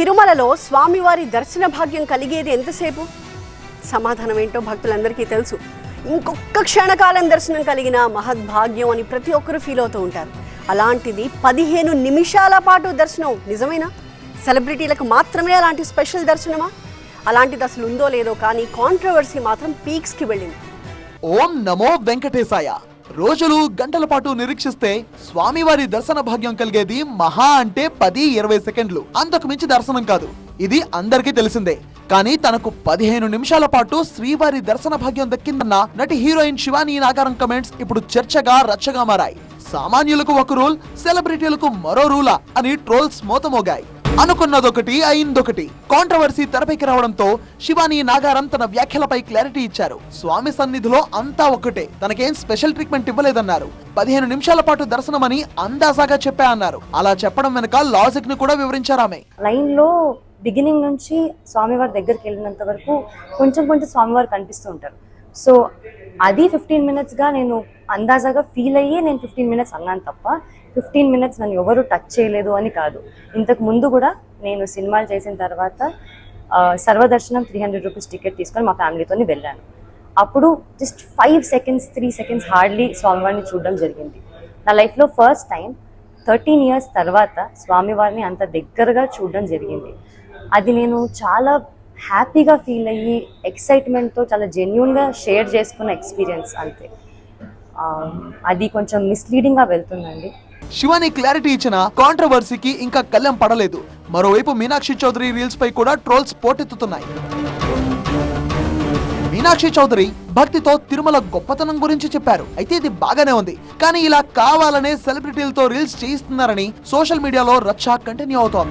తిరుమలలో స్వామివారి దర్శన భాగ్యం కలిగేది ఎంతసేపు? సమాధానం ఏంటో భక్తులందరికీ తెలుసు. ఇంకొక క్షణకాలం దర్శనం కలిగిన మహద్భాగ్యం అని ప్రతి ఒక్కరూ ఫీల్ అవుతూ ఉంటారు. అలాంటిది 15 నిమిషాల పాటు దర్శనం నిజమేనా? సెలబ్రిటీలకు మాత్రమే అలాంటి స్పెషల్ దర్శనమా? అలాంటిది అసలు ఉందో లేదో కానీ కాంట్రవర్సీ మాత్రం పీక్స్కి వెళ్ళింది. ఓం నమో వెంకటేశాయ. రోజులు గంటల పాటు నిరీక్షిస్తే స్వామివారి దర్శన భాగ్యం కలిగేది మహా అంటే 10-20 సెకండ్లు, అంతకు మించి దర్శనం కాదు. ఇది అందరికీ తెలిసిందే. కానీ తనకు 15 నిమిషాల పాటు శ్రీవారి దర్శన భాగ్యం దక్కిందన్న నటి హీరోయిన్ శివానీ నాగారం కమెంట్స్ ఇప్పుడు చర్చగా రచ్చగా మారాయి. సామాన్యులకు ఒక రూల్, సెలబ్రిటీలకు మరో రూలా అని ట్రోల్స్ మోతమోగాయి. అనుకున్నదొకటి అయిందొకటి. కాంట్రవర్సీ తెరపైకి రావడంతో శివానీ నాగారం తన వ్యాఖ్యలపై క్లారిటీ ఇచ్చారు. స్వామి సన్నిధిలో అంతా ఒక్కటే, తనకేం స్పెషల్ ట్రీట్మెంట్ ఇవ్వలేదన్నారు. 15 నిమిషాల పాటు దర్శనమని అందాసాగా చెప్పా అన్నారు. అలా చెప్పడం వెనక లాజిక్ ని కూడా వివరించారు ఆమె. లైన్ లో బిగినింగ్ నుంచి స్వామివారి దగ్గరికి వెళ్ళినంత వరకు కొంచెం కొంచెం స్వామివారు కనిపిస్తూ ఉంటారు. సో అది 15 minutes గా నేను అందాజాగా ఫీల్ అయ్యి నేను 15 minutes అన్నాను తప్ప 15 minutes నన్ను ఎవరు టచ్ చేయలేదు అని కాదు. ఇంతకు ముందు కూడా నేను సినిమాలు చేసిన తర్వాత సర్వదర్శనం 300 రూపీస్ టికెట్ తీసుకొని మా ఫ్యామిలీతో వెళ్ళాను. అప్పుడు జస్ట్ 5 seconds 3 seconds హార్డ్లీ స్వామివారిని చూడడం జరిగింది. నా లైఫ్లో ఫస్ట్ టైం 13 years తర్వాత స్వామివారిని అంత దగ్గరగా చూడడం జరిగింది. అది నేను చాలా హ్యాపీగా ఫీల్ అయ్యి ఎక్సైట్మెంట్తో చాలా జెన్యూన్గా షేర్ చేసుకున్న ఎక్స్పీరియన్స్ అంతే. అది కొంచెం మిస్లీడింగ్గా వెళ్తుందండి. శివానీ క్లారిటీ ఇచ్చిన కాంట్రవర్సీకి ఇంకా కళ్ళెం పడలేదు. మరోవైపు మీనాక్షి చౌదరి రీల్స్ పై కూడా ట్రోల్స్ పోటెత్తుతున్నాయి. మీనాక్షి చౌదరి భక్తితో తిరుమల గొప్పతనం గురించి చెప్పారు. అయితే ఇది బాగానే ఉంది, కానీ ఇలా కావాలనే సెలబ్రిటీలతో రీల్స్ చేయిస్తున్నారని సోషల్ మీడియాలో రచ్చ కంటిన్యూ అవుతోంది.